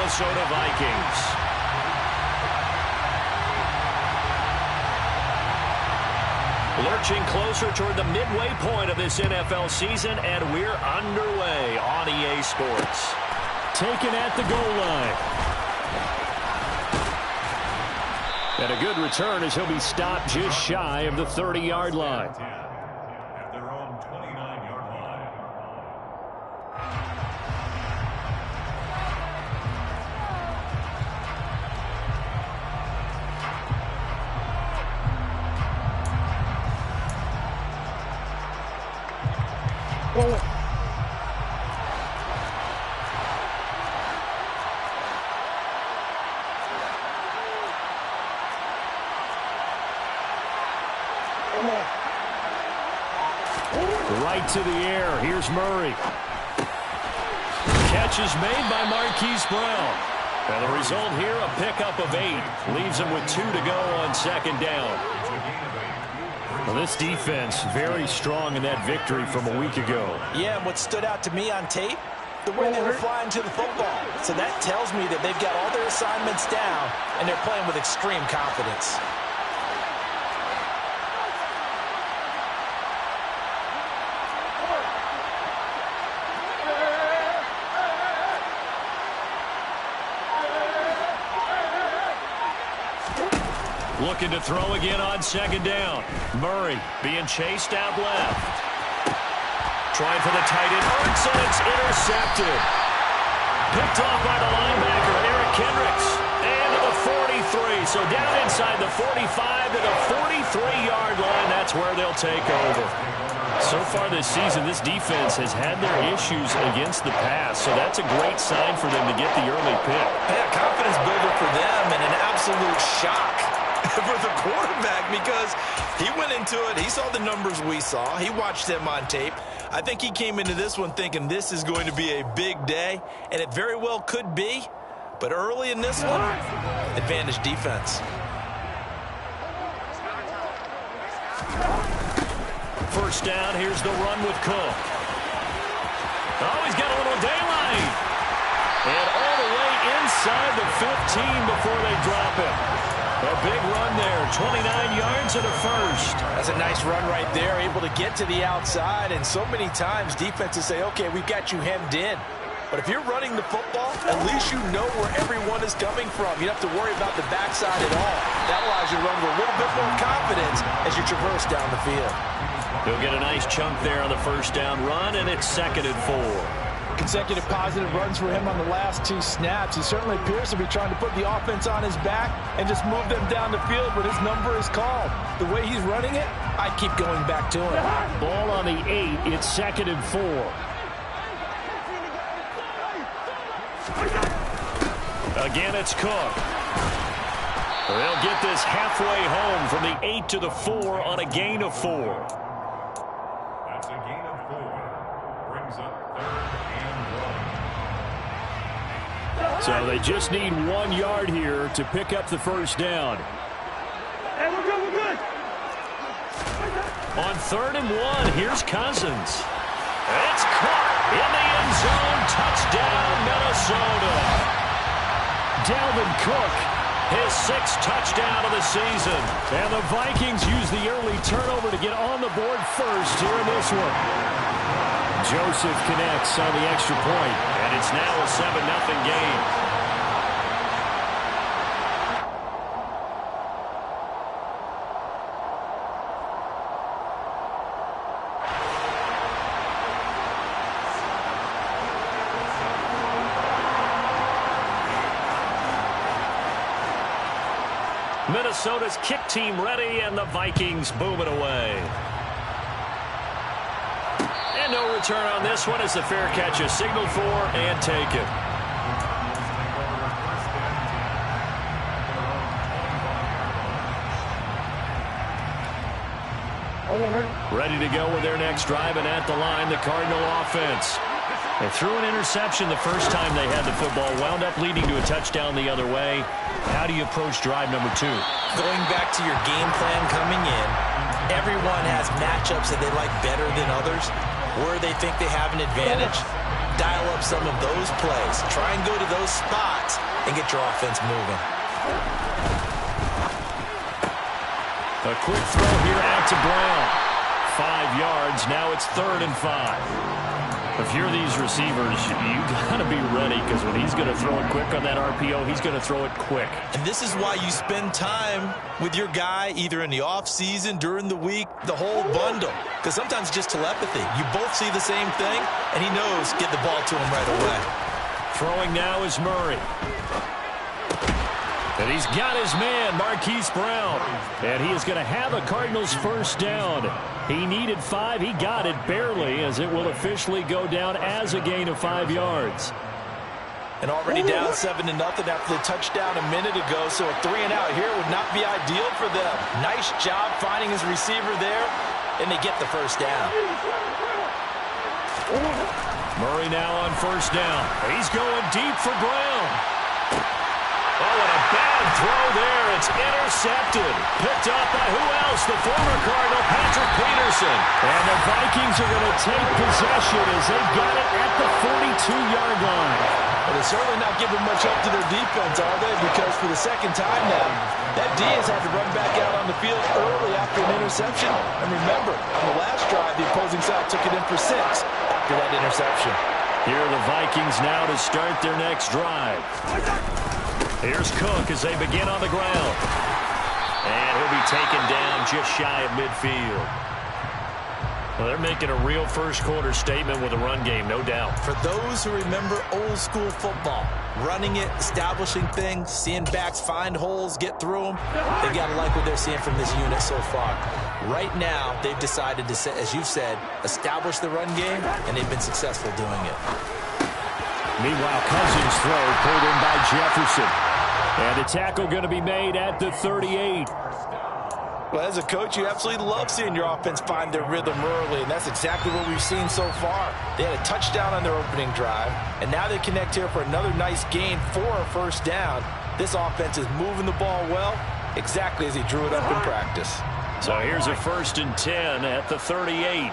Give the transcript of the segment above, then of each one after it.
Minnesota Vikings. Lurching closer toward the midway point of this NFL season, and we're underway on EA Sports. Taken at the goal line. And a good return as he'll be stopped just shy of the 30-yard line. At their own 29-yard line. Right to the air. Here's Murray. Catch is made by Marquise Brown. And the result here, a pickup of 8. Leaves him with 2 to go on second down. Well, this defense very strong in that victory from a week ago. Yeah, and what stood out to me on tape, the way they were flying to the football. So that tells me that they've got all their assignments down, and they're playing with extreme confidence. Looking to throw again on second down. Murray being chased out left. Trying for the tight end. Hurts, and it's intercepted. Picked off by the linebacker, Eric Kendricks. And to the 43. So down inside the 45 to the 43-yard line. That's where they'll take over. So far this season, this defense has had their issues against the pass. So that's a great sign for them to get the early pick. Yeah, confidence builder for them and an absolute shock for the quarterback, because he went into it, he saw the numbers we saw, he watched them on tape. I think he came into this one thinking this is going to be a big day, and it very well could be, but early in this one, advantage defense. First down, here's the run with Cook. Oh, he's got a little daylight. And all the way inside the 15 before they drop him. A big run there, 29 yards and a first. That's a nice run right there, able to get to the outside, and so many times defenses say, okay, we've got you hemmed in. But if you're running the football, at least you know where everyone is coming from. You don't have to worry about the backside at all. That allows you to run with a little bit more confidence as you traverse down the field. He'll get a nice chunk there on the first down run, and it's 2nd and 4. Consecutive positive runs for him on the last 2 snaps. He certainly appears to be trying to put the offense on his back and just move them down the field when his number is called. The way he's running it, I keep going back to him. Ball on the 8. It's 2nd and 4. Again, it's Cook. They'll get this halfway home from the 8 to the 4 on a gain of 4. That's a gain of 4. Brings up 3rd and 1. So they just need 1 yard here to pick up the first down. Hey, we're good, we're good. On 3rd and 1, here's Cousins. It's caught in the end zone. Touchdown, Minnesota. Dalvin Cook, his 6th touchdown of the season. And the Vikings use the early turnover to get on the board first here in this one. Joseph connects on the extra point. And it's now a 7-0 game. Minnesota's kick team ready, and the Vikings boom it away. And no return on this one as the fair catch is signaled for and taken. Ready to go with their next drive, and at the line, the Cardinal offense. They threw an interception the first time they had the football, wound up leading to a touchdown the other way. How do you approach drive number 2? Going back to your game plan coming in, everyone has matchups that they like better than others, where they think they have an advantage. dial up some of those plays. Try and go to those spots and get your offense moving. A quick throw here out to Brown. 5 yards. Now it's 3rd and 5. If you're these receivers, you got to be ready, because when he's going to throw it quick on that RPO, he's going to throw it quick. And this is why you spend time with your guy either in the offseason, during the week, the whole bundle. Because sometimes it's just telepathy. You both see the same thing, and he knows get the ball to him right away. Throwing now is Murray. And he's got his man, Marquise Brown. And he is going to have a Cardinals first down. He needed 5. He got it barely, as it will officially go down as a gain of 5 yards. And already down 7-0 after the touchdown a minute ago. So a 3 and out here would not be ideal for them. Nice job finding his receiver there, and they get the first down. Murray now on first down. He's going deep for Brown. Oh, and a bad throw there. It's intercepted. Picked up by who else? The former Cardinal, Patrick Peterson. And the Vikings are going to take possession as they got it at the 42-yard line. Well, they're certainly not giving much up to their defense, are they? Because for the second time now, that D has had to run back out on the field early after an interception. And remember, on the last drive, the opposing side took it in for 6 after that interception. Here are the Vikings now to start their next drive. Here's Cook as they begin on the ground. And he'll be taken down just shy of midfield. Well, they're making a real first-quarter statement with a run game, no doubt. For those who remember old-school football, running it, establishing things, seeing backs find holes, get through them, they've got to like what they're seeing from this unit so far. Right now, they've decided to, as you've said, establish the run game, and they've been successful doing it. Meanwhile, Cousins' throw pulled in by Jefferson. And a tackle going to be made at the 38. Well, as a coach, you absolutely love seeing your offense find their rhythm early, and that's exactly what we've seen so far. They had a touchdown on their opening drive, and now they connect here for another nice gain for a first down. This offense is moving the ball well, exactly as he drew it up in practice. So here's a 1st and 10 at the 38.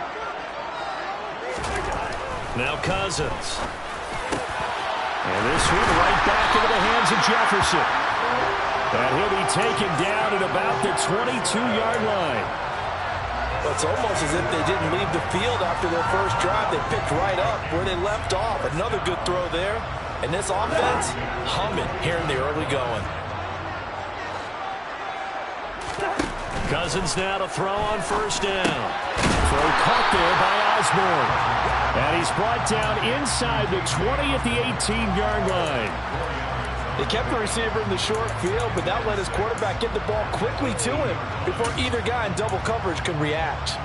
Now Cousins. And this one right back into the hands of Jefferson. And he'll be taken down at about the 22-yard line. Well, it's almost as if they didn't leave the field after their first drive. They picked right up where they left off. Another good throw there. And this offense, humming here in the early going. Cousins now to throw on first down. Throw caught there by Osborne. And he's brought down inside the 20 at the 18-yard line. They kept the receiver in the short field, but that let his quarterback get the ball quickly to him before either guy in double coverage could react.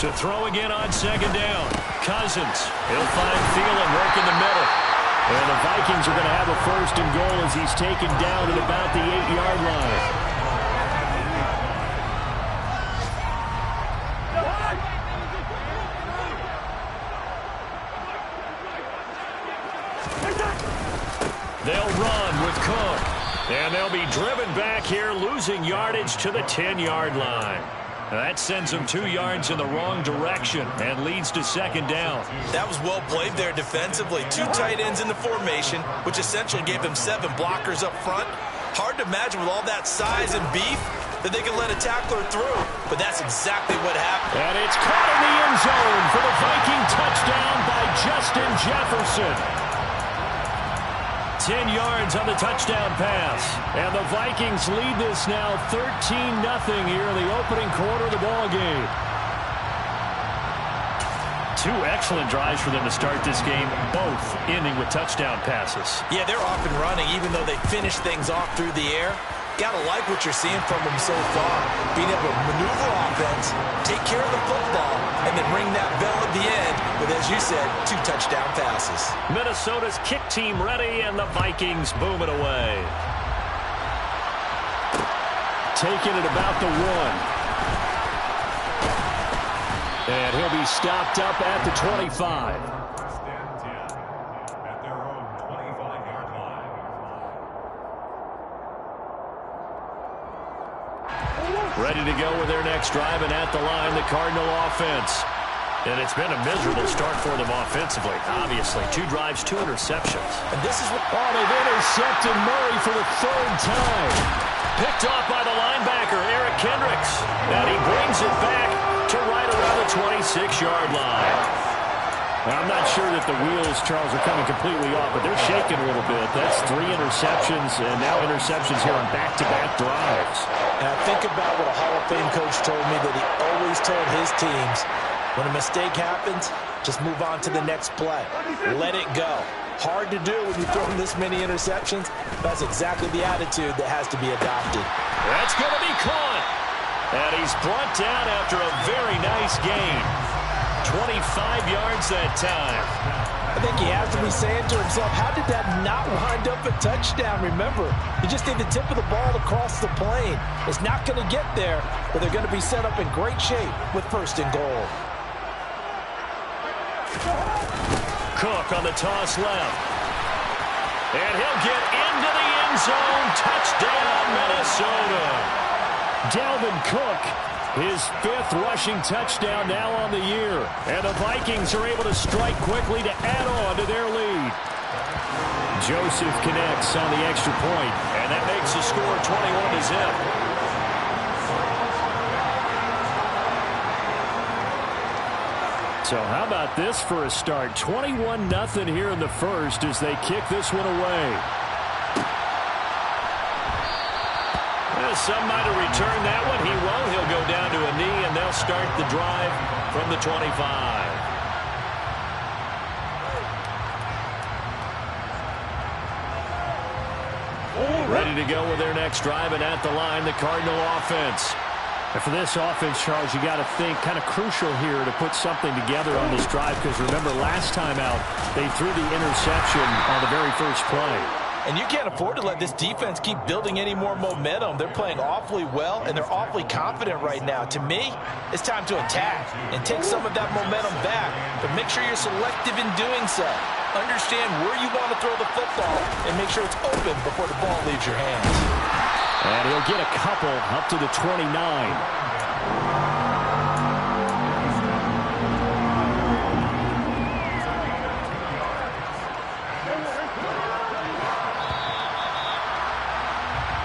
To throw again on second down. Cousins. He'll find Thielen work in the middle. And the Vikings are going to have a 1st and goal as he's taken down at about the 8-yard line. They'll run with Cook. And they'll be driven back here, losing yardage to the 10-yard line. That sends them 2 yards in the wrong direction and leads to second down. That was well played there defensively. 2 tight ends in the formation, which essentially gave them 7 blockers up front. Hard to imagine with all that size and beef that they can let a tackler through, but that's exactly what happened. And it's caught in the end zone for the Viking touchdown by Justin Jefferson. 10 yards on the touchdown pass. And the Vikings lead this now 13-0 here in the opening quarter of the ball game. 2 excellent drives for them to start this game, both ending with touchdown passes. Yeah, they're off and running, even though they finish things off through the air. Gotta like what you're seeing from them so far. Being able to maneuver offense, take care of the football, and then ring that bell at the end with, as you said, 2 touchdown passes. Minnesota's kick team ready, and the Vikings boom it away. Taking it about the 1. And he'll be stopped up at the 25. At their own 25-yard line. Ready to go with their next drive, and at the line, the Cardinal offense. And it's been a miserable start for them offensively. Obviously, 2 drives, 2 interceptions. And this is what they've intercepted Murray for the 3rd time. Picked off by the linebacker, Eric Kendricks. And he brings it back to right around the 26-yard line. Now, I'm not sure that the wheels, Charles, are coming completely off, but they're shaking a little bit. That's 3 interceptions, and now interceptions here on back-to-back drives. And I think about what a Hall of Fame coach told me that he always told his teams, when a mistake happens, just move on to the next play. Let it go. Hard to do when you throw this many interceptions. That's exactly the attitude that has to be adopted. That's going to be caught. And he's brought down after a very nice gain. 25 yards that time. I think he has to be saying to himself, how did that not wind up a touchdown? Remember, he just did the tip of the ball across the plane. It's not going to get there, but they're going to be set up in great shape with 1st and goal. Cook on the toss left. And he'll get into the end zone. Touchdown, Minnesota. Dalvin Cook, his 5th rushing touchdown now on the year. And the Vikings are able to strike quickly to add on to their lead. Joseph connects on the extra point. And that makes the score 21-0. So how about this for a start? 21-0 here in the 1st as they kick this one away. Well, some might have returned that one. He won't. He'll go down to a knee, and they'll start the drive from the 25. Ready to go with their next drive, and at the line, the Cardinal offense. And for this offense, Charles, you got to think kind of crucial here to put something together on this drive, because remember last time out they threw the interception on the very first play. And you can't afford to let this defense keep building any more momentum. They're playing awfully well, and they're awfully confident right now. To me, it's time to attack and take some of that momentum back, but make sure you're selective in doing so. Understand where you want to throw the football and make sure it's open before the ball leaves your hands. And he'll get a couple up to the 29.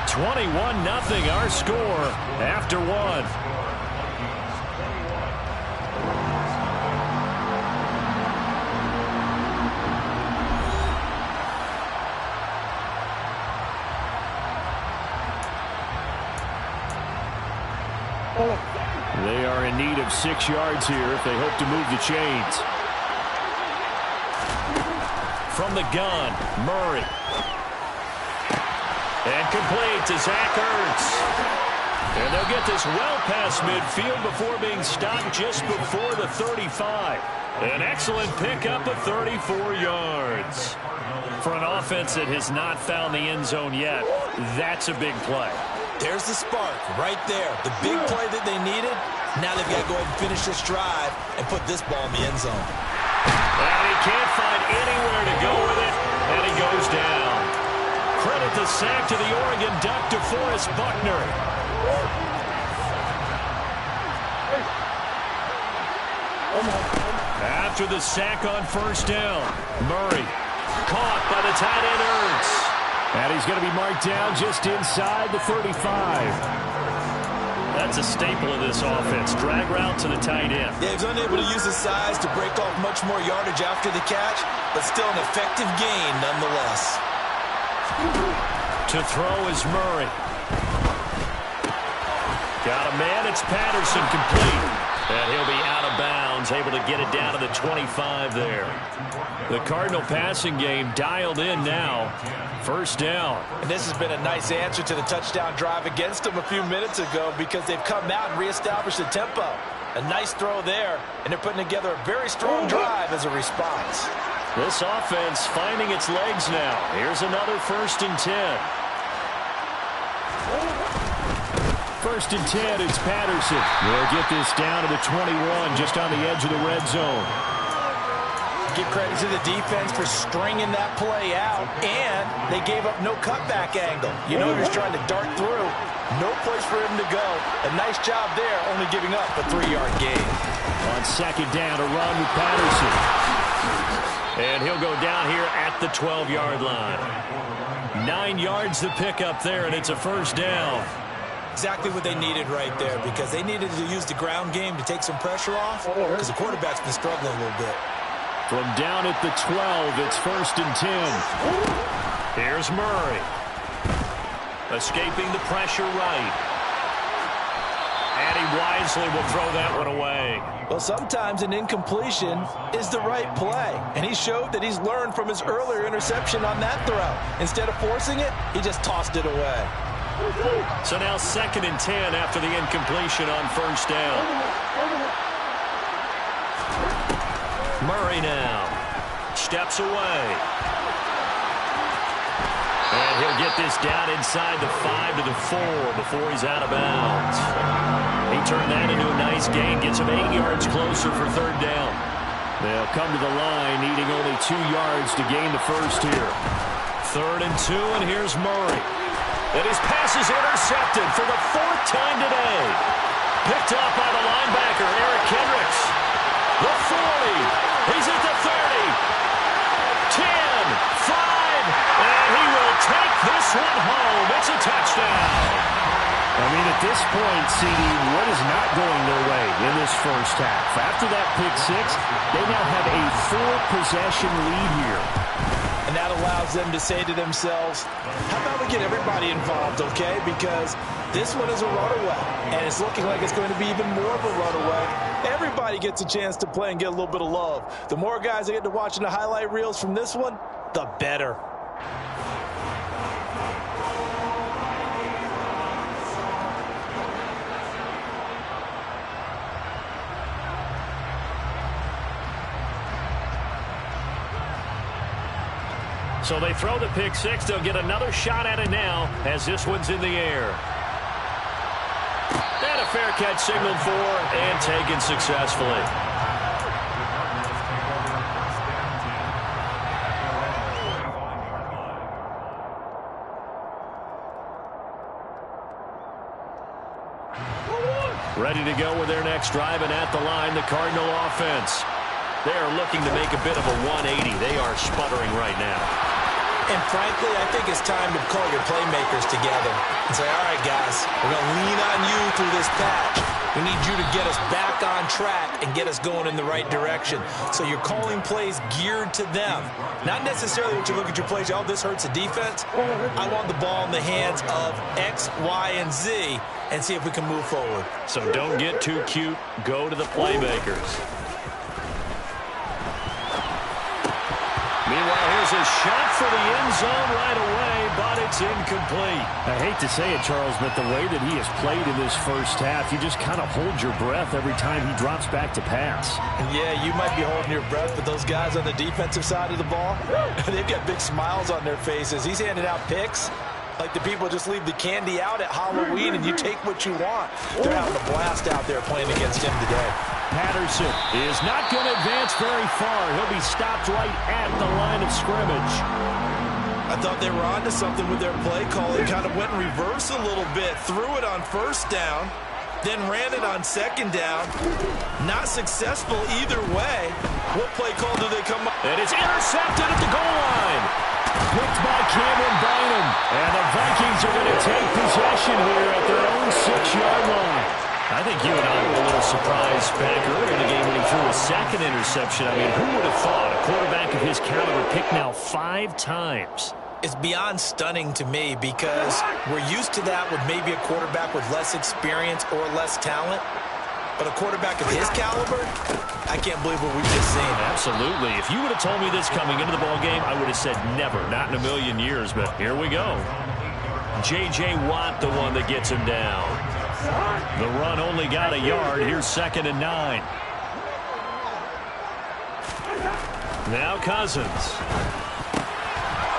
(21-0) our score after 1. They are in need of 6 yards here if they hope to move the chains. From the gun, Murray. And complete to Zach Ertz. And they'll get this well past midfield before being stopped just before the 35. An excellent pickup of 34 yards. For an offense that has not found the end zone yet, that's a big play. There's the spark right there. The big play that they needed. Now they've got to go ahead and finish this drive and put this ball in the end zone. And he can't find anywhere to go with it, and he goes down. Credit the sack to the Oregon Duck, DeForest Buckner. After the sack on 1st down, Murray caught by the tight end Ertz. And he's going to be marked down just inside the 35. That's a staple of this offense. Drag route to the tight end. Yeah, he's unable to use his size to break off much more yardage after the catch, but still an effective gain nonetheless. To throw is Murray. Got a man. It's Patterson, complete. And he'll be out of bounds, able to get it down to the 25 there. The Cardinal passing game dialed in now. 1st down. And this has been a nice answer to the touchdown drive against them a few minutes ago, because they've come out and reestablished the tempo. A nice throw there, and they're putting together a very strong drive as a response. This offense finding its legs now. Here's another 1st and 10. 1st and 10, it's Patterson. They'll get this down to the 21, just on the edge of the red zone. Give credit to the defense for stringing that play out, and they gave up no cutback angle. You know he was trying to dart through. No place for him to go. A nice job there, only giving up a 3-yard gain. On second down, a run with Patterson. And he'll go down here at the 12-yard line. 9 yards to pick up there, and it's a first down. Exactly what they needed right there, because they needed to use the ground game to take some pressure off, because the quarterback's been struggling a little bit. From down at the 12, it's 1st and 10. Here's Murray. Escaping the pressure right. And he wisely will throw that one away. Well, sometimes an incompletion is the right play. And he showed that he's learned from his earlier interception on that throw. Instead of forcing it, he just tossed it away. So now 2nd and 10 after the incompletion on first down. Murray now steps away. And he'll get this down inside the 5 to the 4 before he's out of bounds. He turned that into a nice gain, gets him 8 yards closer for 3rd down. They'll come to the line, needing only 2 yards to gain the first here. 3rd and 2, and here's Murray. And his pass is intercepted for the 4th time today. Picked up by the linebacker, Eric Kendricks. The 40. He's at the 30. 10, 5, and he will take this one home. It's a touchdown. I mean, at this point, CD, what is not going their way in this first half? After that pick six, they now have a 4-possession lead here. And that allows them to say to themselves, how about we get everybody involved, okay? Because this one is a runaway, and it's looking like it's going to be even more of a runaway. Everybody gets a chance to play and get a little bit of love. The more guys that get to watching the highlight reels from this one, the better. So they throw the pick six. They'll get another shot at it now as this one's in the air. And a fair catch signaled for and taken successfully. Ready to go with their next drive, and at the line, the Cardinal offense. They are looking to make a bit of a 180. They are sputtering right now. And frankly, I think it's time to call your playmakers together and say, all right, guys, we're going to lean on you through this patch. We need you to get us back on track and get us going in the right direction. So you're calling plays geared to them. Not necessarily what you look at your plays, oh, this hurts the defense. I want the ball in the hands of X, Y, and Z and see if we can move forward. So don't get too cute. Go to the playmakers. Meanwhile, here's a shot for the end zone right away, but it's incomplete. I hate to say it, Charles, but the way that he has played in this first half, you just kind of hold your breath every time he drops back to pass. Yeah, you might be holding your breath, but those guys on the defensive side of the ball, they've got big smiles on their faces. He's handing out picks like the people just leave the candy out at Halloween and you take what you want. They're having a blast out there playing against him today. Patterson is not going to advance very far. He'll be stopped right at the line of scrimmage. I thought they were onto something with their play calling. Kind of went in reverse a little bit. Threw it on first down. Then ran it on second down. Not successful either way. What play call do they come up? And it's intercepted at the goal line. Picked by Cameron Bynum. And the Vikings are going to take possession here at their own 6-yard line. I think you and I were a little surprised back earlier in the game when he threw a second interception. I mean, who would have thought a quarterback of his caliber picked now 5 times? It's beyond stunning to me because we're used to that with maybe a quarterback with less experience or less talent. But a quarterback of his caliber, I can't believe what we've just seen. Absolutely. If you would have told me this coming into the ballgame, I would have said never, not in a million years. But here we go. J.J. Watt, the one that gets him down. The run only got a yard. Here's 2nd and 9. Now Cousins.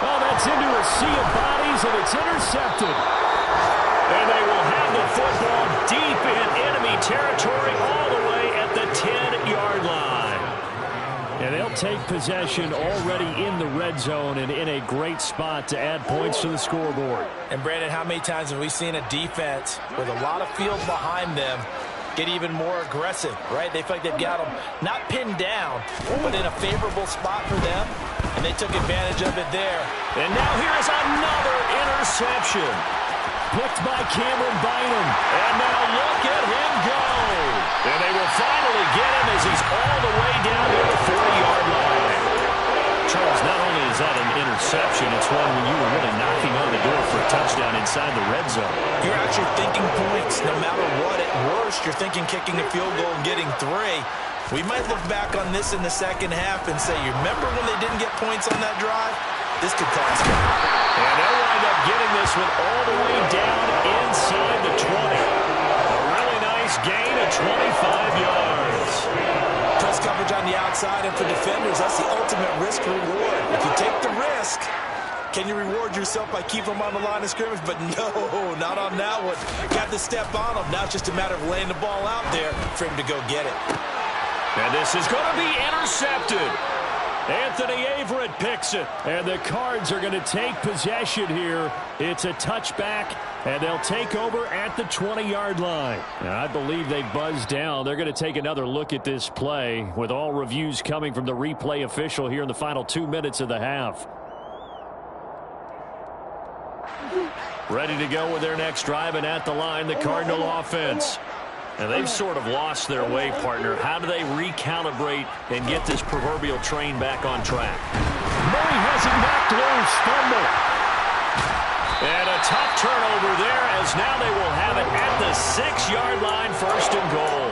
Oh, that's into a sea of bodies, and it's intercepted. And they will have the football deep in enemy territory all the way at the 10-yard line. And they'll take possession already in the red zone and in a great spot to add points to the scoreboard. And, Brandon, how many times have we seen a defense with a lot of field behind them get even more aggressive, right? They feel like they've got them not pinned down, but in a favorable spot for them, and they took advantage of it there. And now here's another interception. Picked by Cameron Bynum. And now look at him go. And they will finally get him as he's all the way down to the 40-yard line. Charles, not only is that an interception, it's one when you were really knocking on the door for a touchdown inside the red zone. You're actually thinking points. No matter what, at worst, you're thinking kicking a field goal and getting 3. We might look back on this in the second half and say, you remember when they didn't get points on that drive? This could cost them. And they'll wind up getting this one all the way down inside the 20. A really nice gain of 25 yards. Press coverage on the outside, and for defenders, that's the ultimate risk-reward. If you take the risk, can you reward yourself by keeping them on the line of scrimmage? But no, not on that one. Got to step on them. Now it's just a matter of laying the ball out there for him to go get it. And this is going to be intercepted. Anthony Averett picks it, and the Cards are going to take possession here. It's a touchback, and they'll take over at the 20-yard line. And I believe they buzzed down. They're going to take another look at this play with all reviews coming from the replay official here in the final 2 minutes of the half. Ready to go with their next drive, and at the line, the Cardinal offense. And they've sort of lost their way, partner. How do they recalibrate and get this proverbial train back on track? Murray has it knocked loose. Fumble. And a tough turnover there, as now they will have it at the 6-yard line, 1st and goal.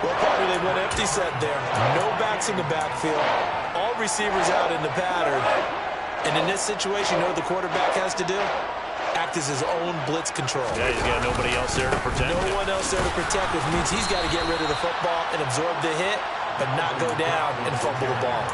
Well, partner, they went empty set there. No backs in the backfield. All receivers out in the pattern. And in this situation, you know what the quarterback has to do? Act as his own blitz control. Yeah, he's got nobody else there to protect him. No one else there to protect, which means he's got to get rid of the football and absorb the hit, but not go down and fumble the ball.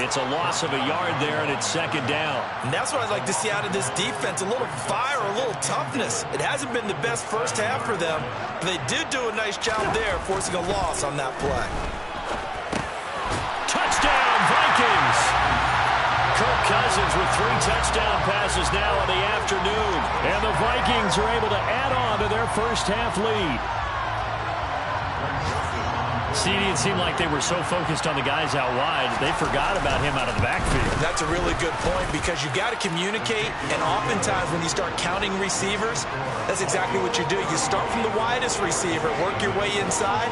It's a loss of a yard there, and it's 2nd down. And that's what I'd like to see out of this defense, a little fire, a little toughness. It hasn't been the best first half for them, but they did do a nice job there, forcing a loss on that play. Touchdown, Vikings! Kirk Cousins with 3 touchdown passes now in the afternoon. And the Vikings are able to add on to their first half lead. CD, it seemed like they were so focused on the guys out wide, they forgot about him out of the backfield. That's a really good point, because you've got to communicate, and oftentimes when you start counting receivers, that's exactly what you do. You start from the widest receiver, work your way inside.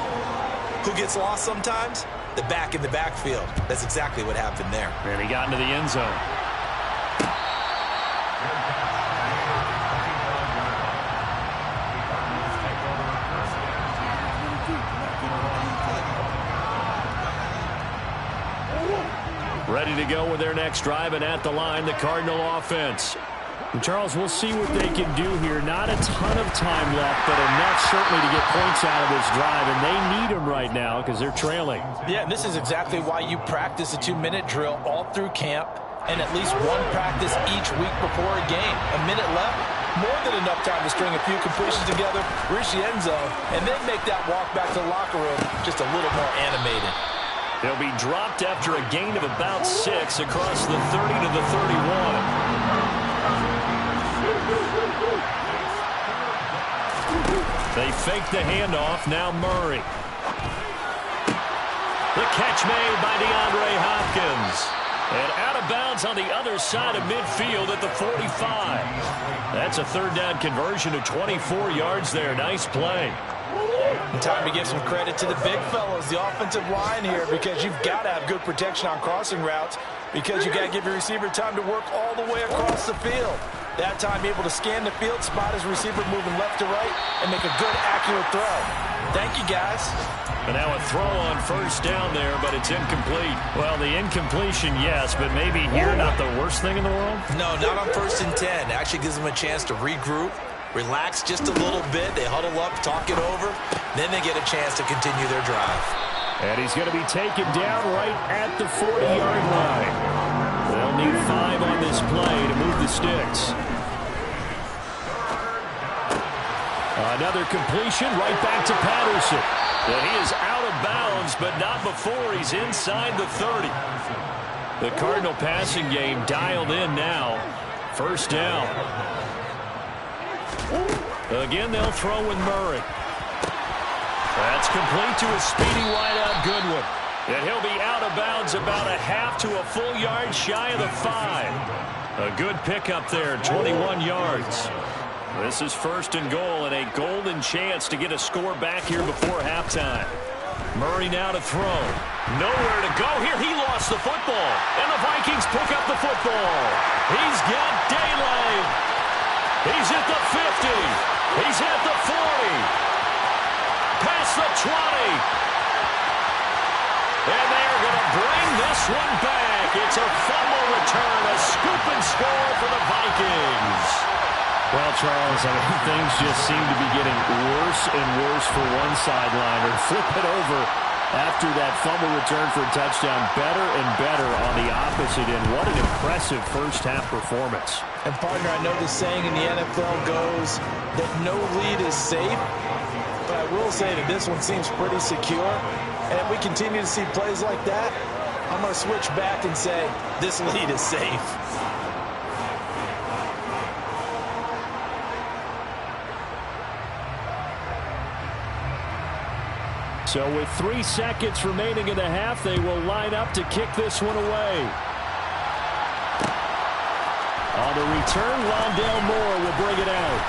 Who gets lost sometimes? The back in the backfield. That's exactly what happened there. And he got into the end zone. Ready to go with their next drive, and at the line, the Cardinal offense. And Charles, we'll see what they can do here. Not a ton of time left, but enough certainly to get points out of this drive, and they need them right now because they're trailing. Yeah, and this is exactly why you practice a 2-minute drill all through camp and at least one practice each week before a game. A minute left, more than enough time to string a few completions together, reach the end zone, and then make that walk back to the locker room just a little more animated. They'll be dropped after a gain of about 6 across the 30 to the 31. They fake the handoff. Now Murray. The catch made by DeAndre Hopkins. And out of bounds on the other side of midfield at the 45. That's a 3rd down conversion of 24 yards there. Nice play. And time to give some credit to the big fellows, the offensive line here, because you've got to have good protection on crossing routes, because you've got to give your receiver time to work all the way across the field. That time able to scan the field, spot his receiver moving left to right, and make a good, accurate throw. Thank you, guys. And now a throw on 1st down there, but it's incomplete. Well, the incompletion, yes, but maybe here not the worst thing in the world? No, not on 1st and 10. It actually gives them a chance to regroup, relax just a little bit. They huddle up, talk it over. Then they get a chance to continue their drive. And he's going to be taken down right at the 40-yard line. They'll need 5 on this play to move the sticks. Another completion right back to Patterson. And he is out of bounds yards, but not before he's inside the 30. The Cardinal passing game dialed in now. First down. Again, they'll throw with Murray. That's complete to a speedy wideout Goodwin. And he'll be out of bounds about a half to a full yard shy of the 5. A good pickup there, 21 yards. This is first and goal and a golden chance to get a score back here before halftime. Murray now to throw. Nowhere to go here. He lost the football. And the Vikings pick up the football. He's got daylight. He's at the 50. He's at the 40. Past the 20. And they're going to bring this one back. It's a fumble return, a scoop and score for the Vikings. Well, Charles, I mean, things just seem to be getting worse and worse for one sideline. Or flip it over after that fumble return for a touchdown. Better and better on the opposite end. What an impressive first-half performance. And, partner, I know the saying in the NFL goes that no lead is safe. But I will say that this one seems pretty secure. And if we continue to see plays like that, I'm going to switch back and say this lead is safe. So with 3 seconds remaining in the half, they will line up to kick this one away. On the return, Rondale Moore will bring it out.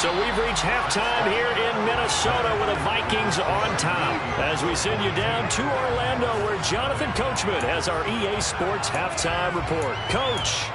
So we've reached halftime here in Minnesota with the Vikings on top. As we send you down to Orlando, where Jonathan Coachman has our EA Sports halftime report. Coach.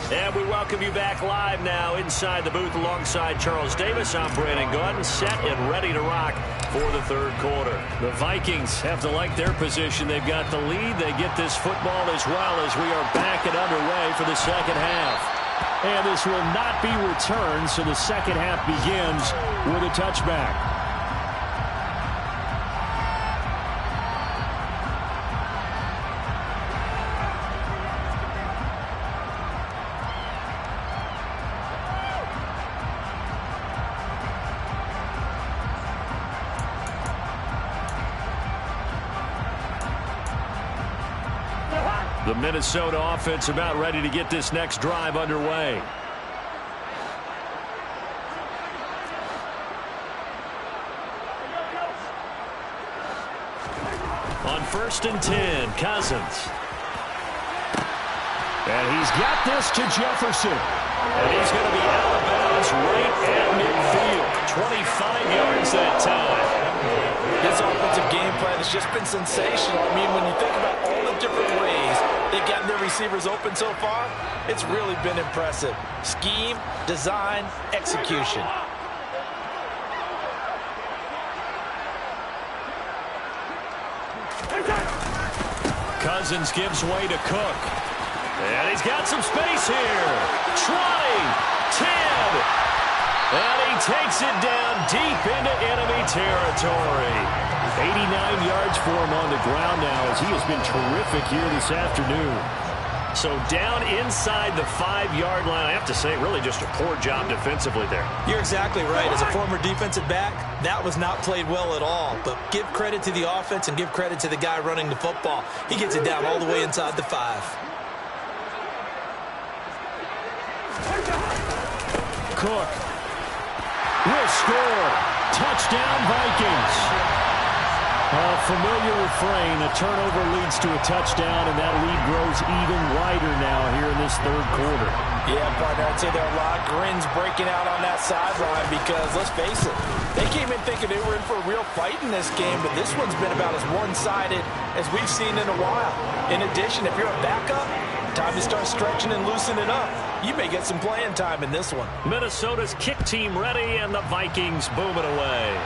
And we welcome you back live now inside the booth alongside Charles Davis. I'm Brandon Gordon, set and ready to rock for the third quarter. The Vikings have to like their position. They've got the lead. They get this football as well as we are back and underway for the second half. And this will not be returned, so the second half begins with a touchback. The Minnesota offense about ready to get this next drive underway. On 1st and 10, Cousins. And he's got this to Jefferson. And he's going to be out of bounds right at midfield. 25 yards that time. This offensive game plan has just been sensational. I mean, when you think about all the different ways they've gotten their receivers open so far, it's really been impressive. Scheme, design, execution. Cousins gives way to Cook. And he's got some space here. 20, 10. And he takes it down deep into enemy territory. 89 yards for him on the ground now as he has been terrific here this afternoon. So down inside the 5-yard line. I have to say, really just a poor job defensively there. You're exactly right. As a former defensive back, that was not played well at all. But give credit to the offense and give credit to the guy running the football. He gets it down all the way inside the 5. Cook will score. Touchdown, Vikings. A familiar refrain. A turnover leads to a touchdown, and that lead grows even wider now here in this third quarter. Yeah, partner, I'd say there are a lot of grins breaking out on that sideline because, let's face it, they came in thinking they were in for a real fight in this game, but this one's been about as one-sided as we've seen in a while. In addition, if you're a backup, time to start stretching and loosening up. You may get some playing time in this one. Minnesota's kick team ready, and the Vikings boom it away.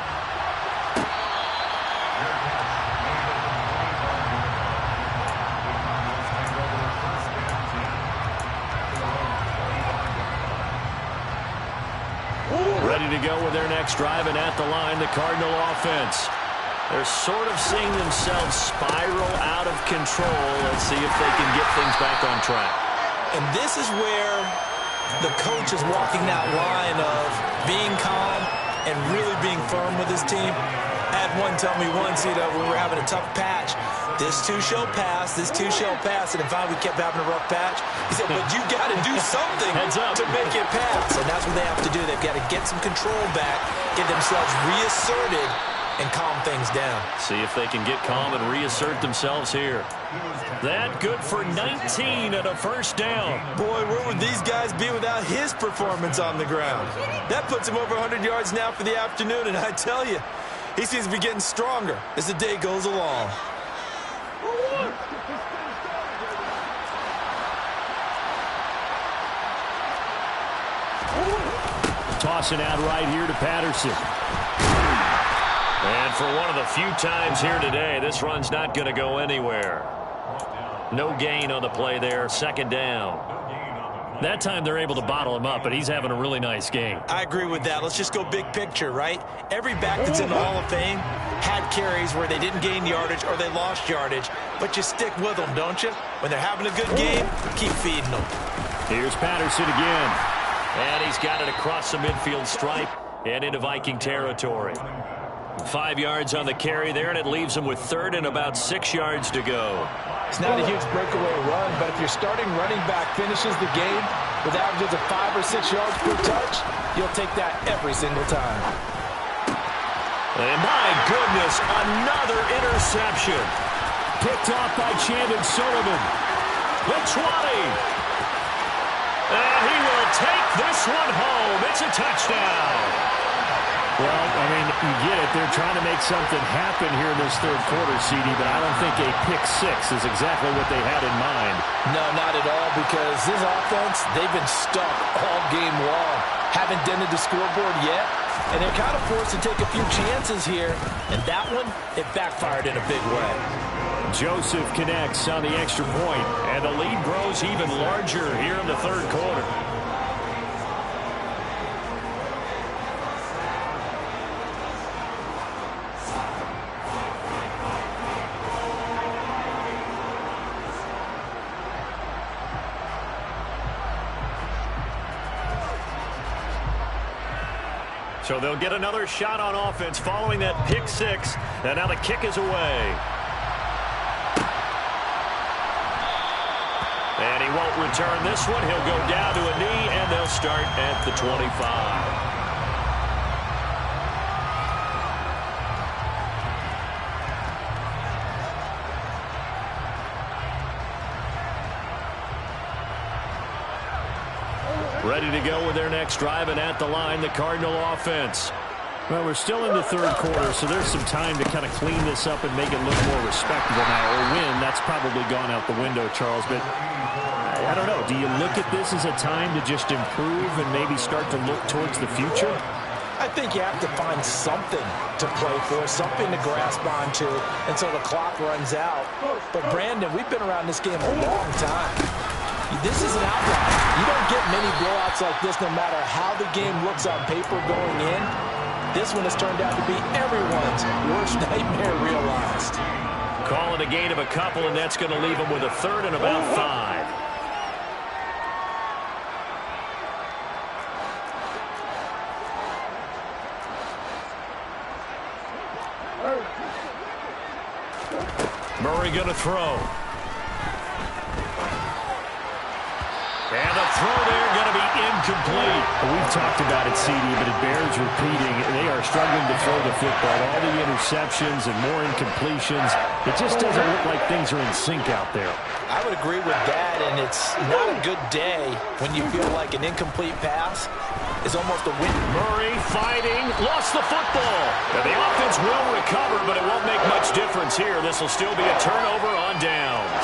Ready to go with their next drive, and at the line, the Cardinal offense. They're sort of seeing themselves spiral out of control. Let's see if they can get things back on track. And this is where the coach is walking that line of being calm and really being firm with his team. I had one tell me once, when we were having a tough patch, this too shall pass, this too shall pass. And if we kept having a rough patch, he said, but you got to do something to make it pass. And that's what they have to do. They've got to get some control back, get themselves reasserted, and calm things down. See if they can get calm and reassert themselves here. That good for 19 and a first down. Boy, where would these guys be without his performance on the ground? That puts him over 100 yards now for the afternoon, and I tell you, he seems to be getting stronger as the day goes along. Tossing out right here to Patterson. And for one of the few times here today, this run's not going to go anywhere. No gain on the play there, second down. That time they're able to bottle him up, but he's having a really nice game. I agree with that. Let's just go big picture, right? Every back that's in the Hall of Fame had carries where they didn't gain yardage or they lost yardage, but you stick with them, don't you? When they're having a good game, keep feeding them. Here's Patterson again. And he's got it across the midfield stripe and into Viking territory. 5 yards on the carry there, and it leaves him with third and about 6 yards to go. It's not a huge breakaway run, but if your starting running back finishes the game with averages of 5 or 6 yards per touch, you'll take that every single time. And my goodness, another interception. Picked off by Chandon Sullivan. The 20. And he will take this one home. It's a touchdown. Well, I mean, you get it. They're trying to make something happen here in this third quarter, CD, but I don't think a pick six is exactly what they had in mind. No, not at all, because this offense, they've been stuck all game long. Haven't dented the scoreboard yet, and they're kind of forced to take a few chances here, and that one, it backfired in a big way. Joseph connects on the extra point, and the lead grows even larger here in the third quarter. So they'll get another shot on offense following that pick six, and now the kick is away. And he won't return this one. He'll go down to a knee, and they'll start at the 25. Ready to go with their next drive, and at the line, the Cardinal offense. Well, we're still in the third quarter, so there's some time to kind of clean this up and make it look more respectable now. Or win, that's probably gone out the window, Charles. But I don't know. Do you look at this as a time to just improve and maybe start to look towards the future? I think you have to find something to play for, something to grasp onto until the clock runs out. But, Brandon, we've been around this game a long time. This is an outlier. You don't get many blowouts like this no matter how the game looks on paper going in. This one has turned out to be everyone's worst nightmare realized. Call it a gain of a couple, and that's going to leave them with a third and about 5. Murray going to throw. And the throw there going to be incomplete. We've talked about it, CD, but it bears repeating. They are struggling to throw the football. All the interceptions and more incompletions. It just doesn't look like things are in sync out there. I would agree with that, and it's not a good day when you feel like an incomplete pass is almost a win. Murray fighting, lost the football. And the offense will recover, but it won't make much difference here. This will still be a turnover on downs.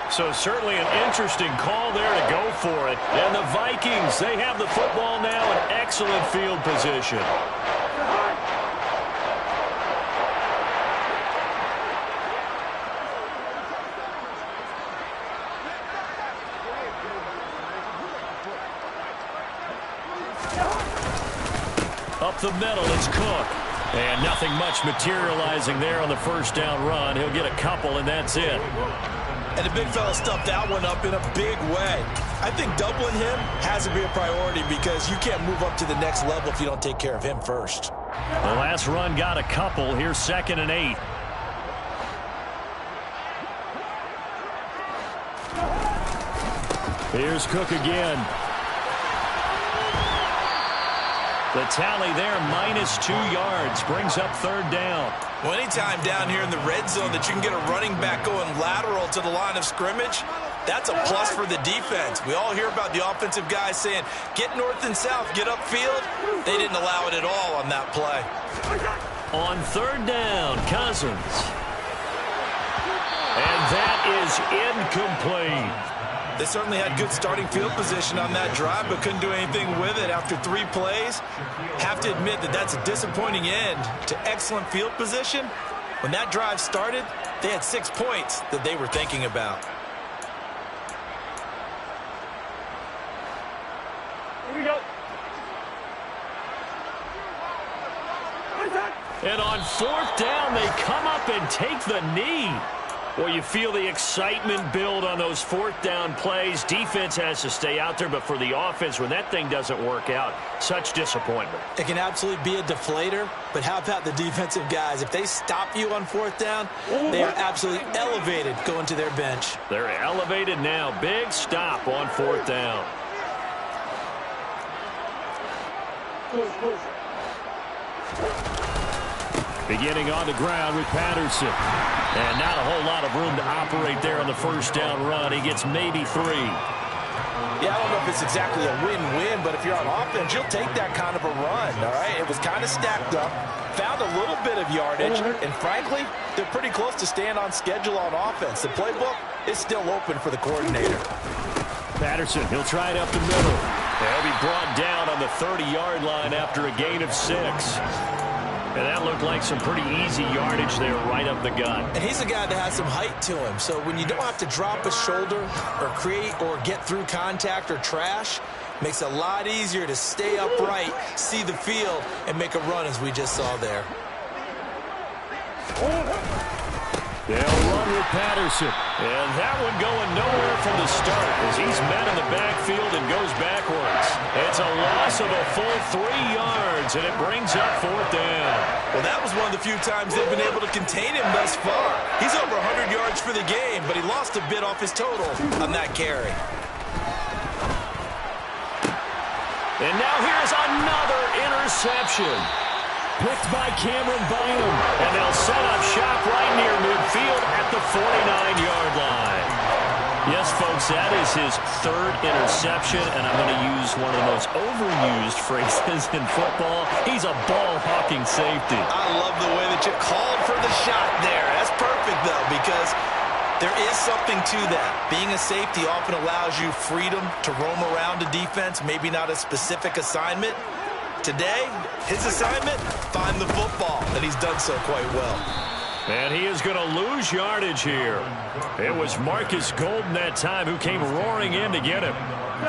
So certainly an interesting call there to go for it. And the Vikings, they have the football now in excellent field position. Up the middle, it's Cook. And nothing much materializing there on the first down run. He'll get a couple, and that's it. And the big fella stuffed that one up in a big way. I think doubling him has to be a priority because you can't move up to the next level if you don't take care of him first. The last run got a couple. Here's 2nd and 8. Here's Cook again. The tally there, -2 yards, brings up 3rd down. Well, anytime down here in the red zone that you can get a running back going lateral to the line of scrimmage, that's a plus for the defense. We all hear about the offensive guys saying, get north and south, get upfield. They didn't allow it at all on that play. On 3rd down, Cousins. And that is incomplete. They certainly had good starting field position on that drive, but couldn't do anything with it after 3 plays. Have to admit that that's a disappointing end to excellent field position. When that drive started, they had 6 points that they were thinking about. Here we go. And on 4th down, they come up and take the knee. Well, you feel the excitement build on those 4th down plays. Defense has to stay out there, but for the offense, when that thing doesn't work out, such disappointment. It can absolutely be a deflator, but how about the defensive guys? If they stop you on 4th down, they are absolutely elevated going to their bench. They're elevated now. Big stop on 4th down. Beginning on the ground with Patterson. And not a whole lot of room to operate there on the first down run. He gets maybe 3. Yeah, I don't know if it's exactly a win-win, but if you're on offense, you'll take that kind of a run, all right? It was kind of stacked up, found a little bit of yardage, and frankly, they're pretty close to staying on schedule on offense. The playbook is still open for the coordinator. Patterson, he'll try it up the middle. He'll be brought down on the 30-yard line after a gain of 6. And that looked like some pretty easy yardage there right up the gut. And he's a guy that has some height to him. So when you don't have to drop a shoulder or create or get through contact or trash, makes it a lot easier to stay upright, see the field, and make a run as we just saw there. They'll run with Patterson. And that one going nowhere from the start as he's met in the backfield and goes backwards. It's a loss of a full 3 yards, and it brings up 4th down. Well, that was one of the few times they've been able to contain him thus far. He's over 100 yards for the game, but he lost a bit off his total on that carry. And now here's another interception. Picked by Cameron Bynum. And they'll set up shop right near midfield at the 49-yard line. Yes, folks, that is his 3rd interception, and I'm going to use one of the most overused phrases in football. He's a ball-hawking safety. I love the way that you called for the shot there. That's perfect, though, because there is something to that. Being a safety often allows you freedom to roam around a defense, maybe not a specific assignment. Today, his assignment, find the football, and he's done so quite well. And he is going to lose yardage here. It was Marcus Golden that time who came roaring in to get him.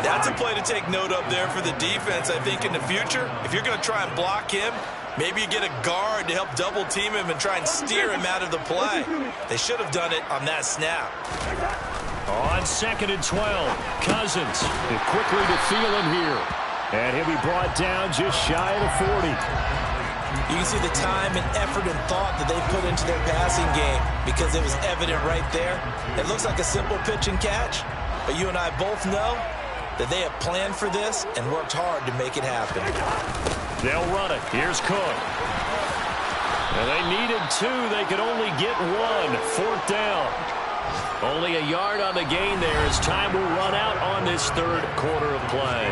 That's a play to take note of there for the defense, I think, in the future. If you're going to try and block him, maybe you get a guard to help double-team him and try and steer him out of the play. They should have done it on that snap. On 2nd and 12, Cousins quickly to Thielen here. And he'll be brought down just shy of the 40. You can see the time and effort and thought that they put into their passing game because it was evident right there. It looks like a simple pitch and catch, but you and I both know that they have planned for this and worked hard to make it happen. They'll run it. Here's Cook. And they needed 2. They could only get 1. 4th down. Only a yard on the gain there as time will run out on this 3rd quarter of play.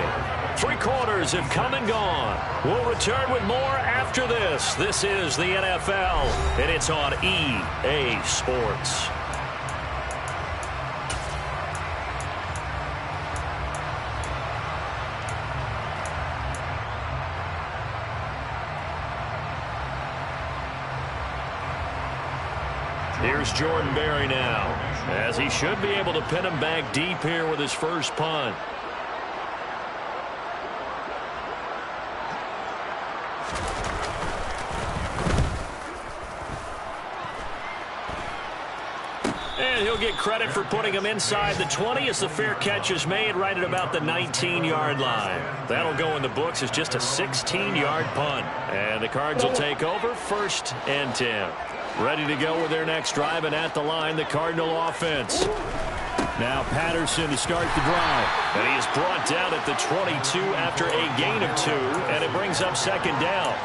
3 quarters have come and gone. We'll return with more after this. This is the NFL, and it's on EA Sports. Here's Jordan Berry now, as he should be able to pin him back deep here with his first punt. he'll get credit for putting him inside the 20 as the fair catch is made right at about the 19-yard line. That'll go in the books as just a 16-yard punt. And the Cards will take over 1st and 10. Ready to go with their next drive, and at the line, the Cardinal offense. Now Patterson to start the drive. And he is brought down at the 22 after a gain of 2, and it brings up 2nd down.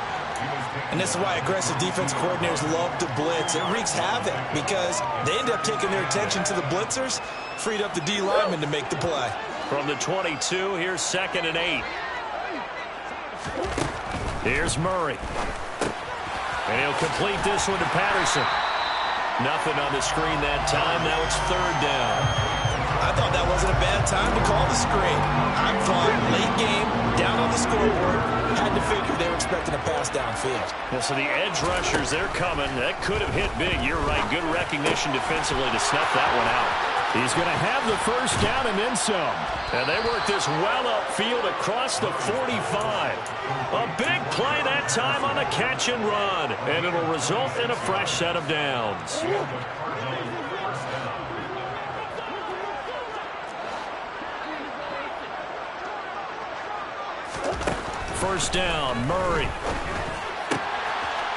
And this is why aggressive defense coordinators love to blitz. It wreaks havoc because they end up taking their attention to the blitzers, freed up the D lineman to make the play. From the 22, here's 2nd and 8. Here's Murray. And he'll complete this one to Patterson. Nothing on the screen that time. Now it's 3rd down. I thought that wasn't a bad time to call the screen. I thought late game, down on the scoreboard, had to figure they were expecting a pass downfield. Yeah, so the edge rushers, they're coming. That could have hit big. You're right. Good recognition defensively to snuff that one out. He's going to have the 1st down and then some. And they work this well upfield across the 45. A big play that time on the catch and run. And it'll result in a fresh set of downs. First down, Murray.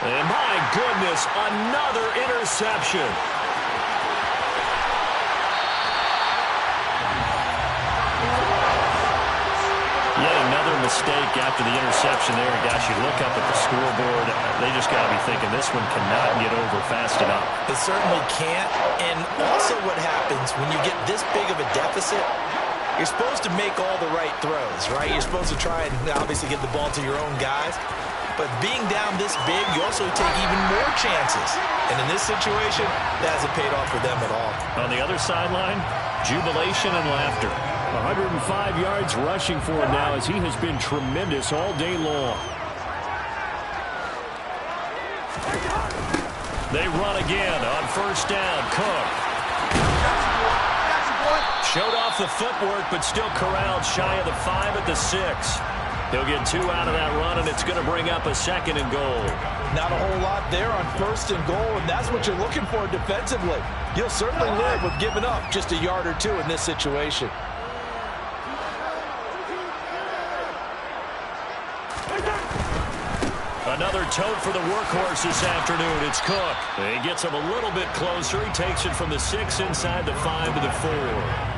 And my goodness, another interception. Yet another mistake after the interception there. Gosh, you look up at the scoreboard. They just got to be thinking this one cannot get over fast enough. It certainly can't. And also what happens when you get this big of a deficit, you're supposed to make all the right throws, right? You're supposed to try and obviously get the ball to your own guys. But being down this big, you also take even more chances. And in this situation, that hasn't paid off for them at all. On the other sideline, jubilation and laughter. 105 yards rushing for him now as he has been tremendous all day long. They run again on 1st down. Cook. Showed off the footwork, but still corralled shy of the 5 at the 6. He'll get 2 out of that run, and it's going to bring up a 2nd and goal. Not a whole lot there on 1st and goal, and that's what you're looking for defensively. You'll certainly live with giving up just a yard or 2 in this situation. Another tote for the workhorse this afternoon. It's Cook. He gets him a little bit closer. He takes it from the 6 inside the 5 to the 4.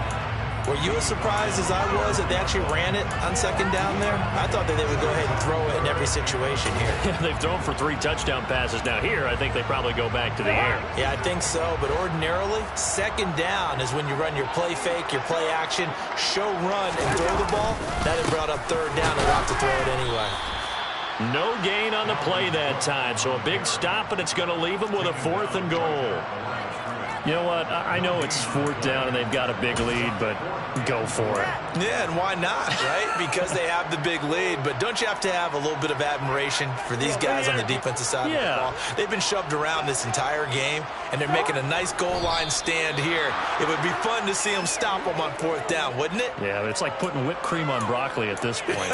Were you as surprised as I was that they actually ran it on 2nd down there? I thought that they would go ahead and throw it in every situation here. They've thrown for 3 touchdown passes. Now here, I think they probably go back to the air. Yeah, I think so. But ordinarily, 2nd down is when you run your play fake, your play action, show run, and throw the ball. That had brought up 3rd down and off to throw it anyway. No gain on the play that time, so a big stop, and it's going to leave them with a 4th and goal. You know what? I know it's 4th down and they've got a big lead, but go for it. Yeah, and why not, right? Because they have the big lead. But don't you have to have a little bit of admiration for these guys on the defensive side of the ball? They've been shoved around this entire game, and they're making a nice goal line stand here. It would be fun to see them stop them on 4th down, wouldn't it? Yeah, it's like putting whipped cream on broccoli at this point.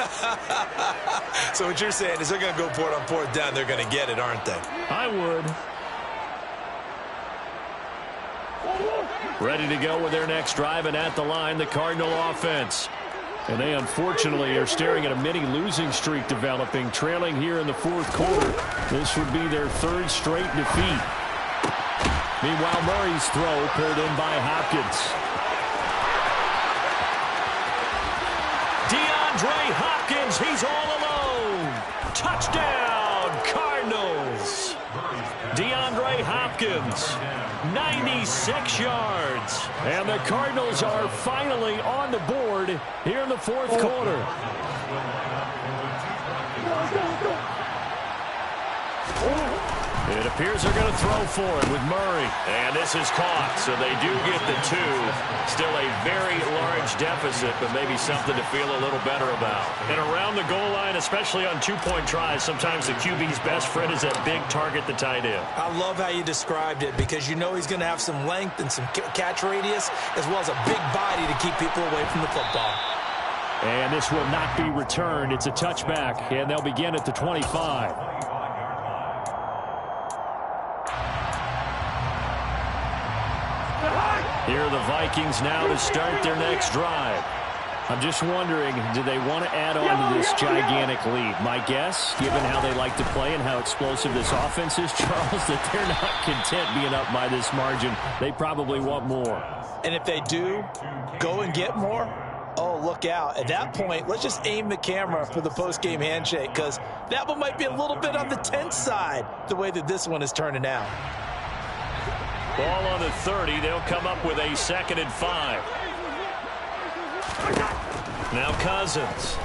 So what you're saying is they're going to go for it on 4th down. They're going to get it, aren't they? I would. Ready to go with their next drive, and at the line, the Cardinal offense. And they unfortunately are staring at a mini losing streak developing, trailing here in the 4th quarter. This would be their 3rd straight defeat. Meanwhile, Murray's throw pulled in by Hopkins. DeAndre Hopkins, he's all alone. Touchdown, Cardinals. DeAndre Hopkins, 96 yards. And the Cardinals are finally on the board here in the 4th quarter. It appears they're going to throw for it with Murray. And this is caught, so they do get the 2. Still a very large deficit, but maybe something to feel a little better about. And around the goal line, especially on 2-point tries, sometimes the QB's best friend is that big target, the tight end. I love how you described it because you know he's going to have some length and some catch radius as well as a big body to keep people away from the football. And this will not be returned. It's a touchback, and they'll begin at the 25. Here are the Vikings now to start their next drive. I'm just wondering, do they want to add on to this gigantic lead? My guess, given how they like to play and how explosive this offense is, Charles, that they're not content being up by this margin. They probably want more. And if they do go and get more, oh, look out. At that point, let's just aim the camera for the post-game handshake, because that one might be a little bit on the tense side, the way that this one is turning out. Ball on the 30. They'll come up with a 2nd and 5. Now Cousins.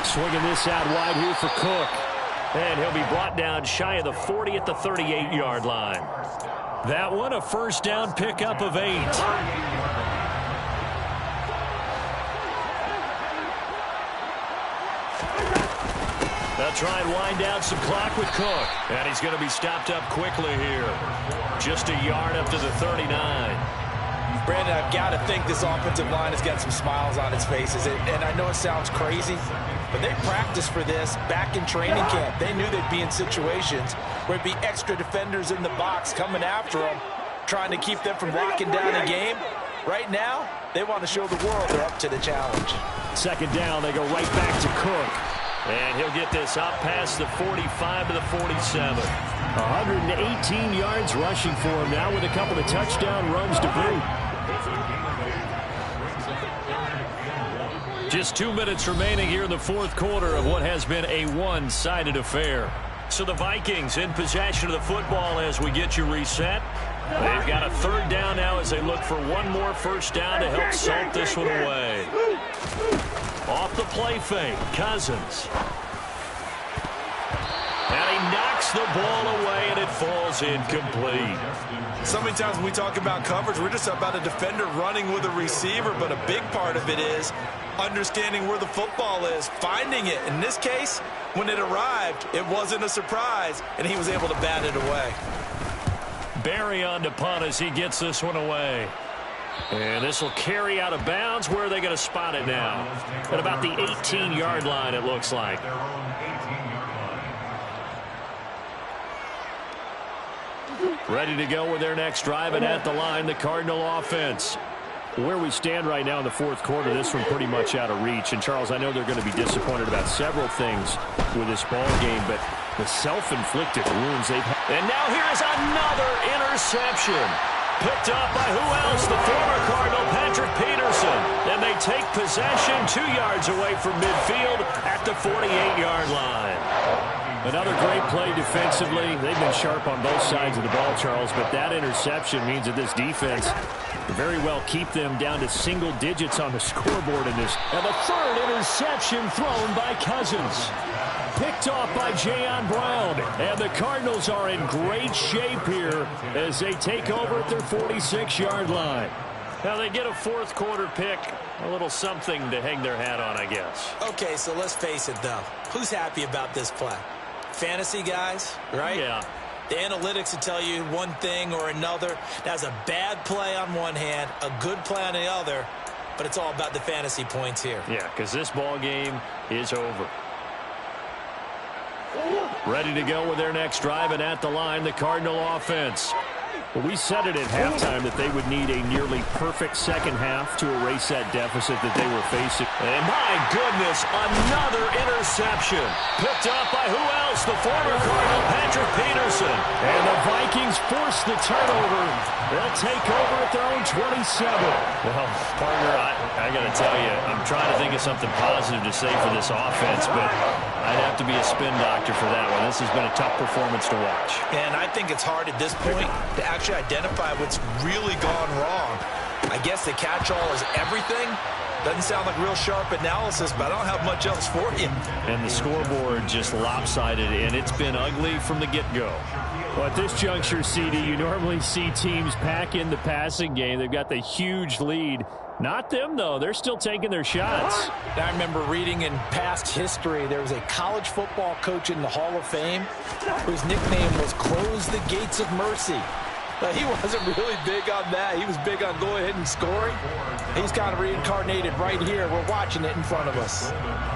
Swinging this out wide here for Cook. And he'll be brought down shy of the 40 at the 38-yard line. That one, a first down pickup of 8. They'll try and wind down some clock with Cook. And he's going to be stopped up quickly here. Just a yard up to the 39. Brandon, I've got to think this offensive line has got some smiles on its faces. And I know it sounds crazy, but they practiced for this back in training camp. They knew they'd be in situations where it'd be extra defenders in the box coming after them, trying to keep them from locking down the game. Right now, they want to show the world they're up to the challenge. 2nd down, they go right back to Cook. And he'll get this up past the 45 to the 47. 118 yards rushing for him now with a couple of touchdown runs to boot. Just 2 minutes remaining here in the 4th quarter of what has been a one-sided affair. So the Vikings in possession of the football as we get you reset. They've got a 3rd down now as they look for one more first down to help salt this one away. Off the play fake, Cousins. And he knocks the ball away, and it falls incomplete. So many times when we talk about coverage, we're just about a defender running with a receiver, but a big part of it is understanding where the football is, finding it. In this case, when it arrived, it wasn't a surprise, and he was able to bat it away. Barry on to punt as he gets this one away. And this will carry out of bounds. Where are they going to spot it now? At about the 18-yard line, it looks like. Ready to go with their next drive, and at the line, the Cardinal offense. Where we stand right now in the 4th quarter, this one pretty much out of reach. And, Charles, I know they're going to be disappointed about several things with this ball game, but the self-inflicted wounds they've had. And now here's another interception. Picked up by who else? The former Cardinal, Patrick Peterson. And they take possession 2 yards away from midfield at the 48-yard line. Another great play defensively. They've been sharp on both sides of the ball, Charles, but that interception means that this defense very well keep them down to single digits on the scoreboard in this. And the 3rd interception thrown by Cousins. Picked off by Jayon Brown. And the Cardinals are in great shape here as they take over at their 46-yard line. Now they get a 4th quarter pick. A little something to hang their hat on, I guess. Okay, so let's face it, though. Who's happy about this play? Fantasy guys, right? Yeah. The analytics will tell you one thing or another. That's a bad play on one hand, a good play on the other, but it's all about the fantasy points here. Yeah, because this ball game is over. Ready to go with their next drive, and at the line, the Cardinal offense. Well, we said it at halftime that they would need a nearly perfect second half to erase that deficit that they were facing. And my goodness, another interception. Picked up by who else? The former Cardinal, Patrick Peterson. And the Vikings force the turnover. They'll take over at their own 27. Well, partner, I got to tell you, I'm trying to think of something positive to say for this offense, but I'd have to be a spin doctor for that one. This has been a tough performance to watch. And I think it's hard at this point to actually identify what's really gone wrong. I guess the catch-all is everything. Doesn't sound like real sharp analysis, but I don't have much else for you. And the scoreboard just lopsided, and it's been ugly from the get-go. Well, at this juncture, CD, you normally see teams pack in the passing game. They've got the huge lead. Not them, though. They're still taking their shots. I remember reading in past history, there was a college football coach in the Hall of Fame whose nickname was Close the Gates of Mercy. He wasn't really big on that. He was big on going ahead and scoring. He's kind of reincarnated right here. We're watching it in front of us.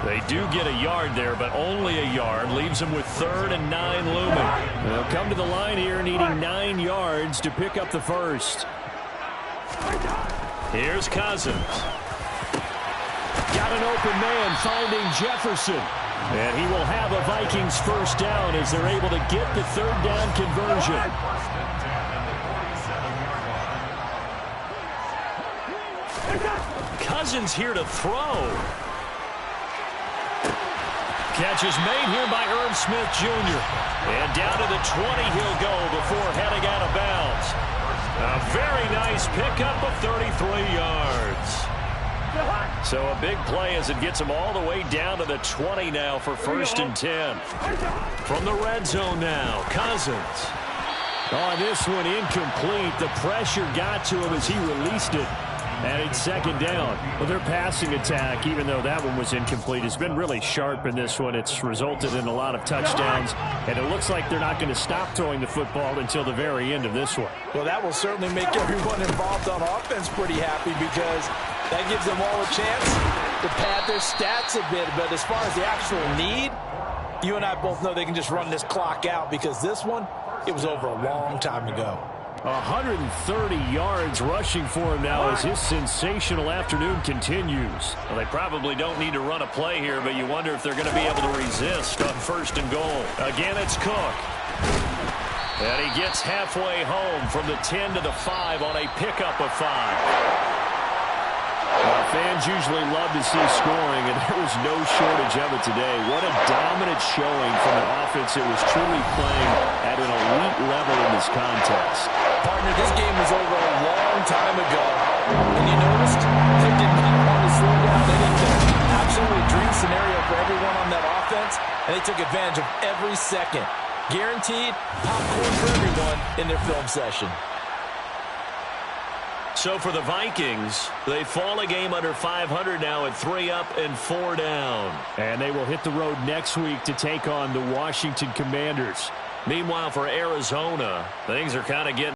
They do get a yard there, but only a yard. Leaves them with 3rd and 9 looming. They'll come to the line here needing 9 yards to pick up the first. Here's Cousins. Got an open man finding Jefferson. And he will have a Vikings first down as they're able to get the 3rd down conversion. Cousins here to throw. Catch is made here by Irv Smith Jr. And down to the 20 he'll go before heading out of bounds. A very nice pickup of 33 yards. So a big play as it gets him all the way down to the 20 now for 1st and 10. From the red zone now, Cousins. On this one, incomplete. The pressure got to him as he released it. And it's 2nd down. Well, their passing attack, even though that one was incomplete, has been really sharp in this one. It's resulted in a lot of touchdowns, and it looks like they're not going to stop throwing the football until the very end of this one. Well, that will certainly make everyone involved on offense pretty happy because that gives them all a chance to pad their stats a bit. But as far as the actual need, you and I both know they can just run this clock out because this one, it was over a long time ago. 130 yards rushing for him now as his sensational afternoon continues. Well, they probably don't need to run a play here, but you wonder if they're going to be able to resist on 1st and goal. Again, it's Cook. And he gets halfway home from the 10 to the 5 on a pickup of 5. Fans usually love to see scoring, and there was no shortage of it today. What a dominant showing from an offense that was truly playing at an elite level in this contest. Partner, this game was over a long time ago, and you noticed they did not want to slow down anything. Absolutely a dream scenario for everyone on that offense, and they took advantage of every second. Guaranteed popcorn for everyone in their film session. So for the Vikings, they fall a game under 500 now at 3 up and 4 down. And they will hit the road next week to take on the Washington Commanders. Meanwhile, for Arizona, things are kind of getting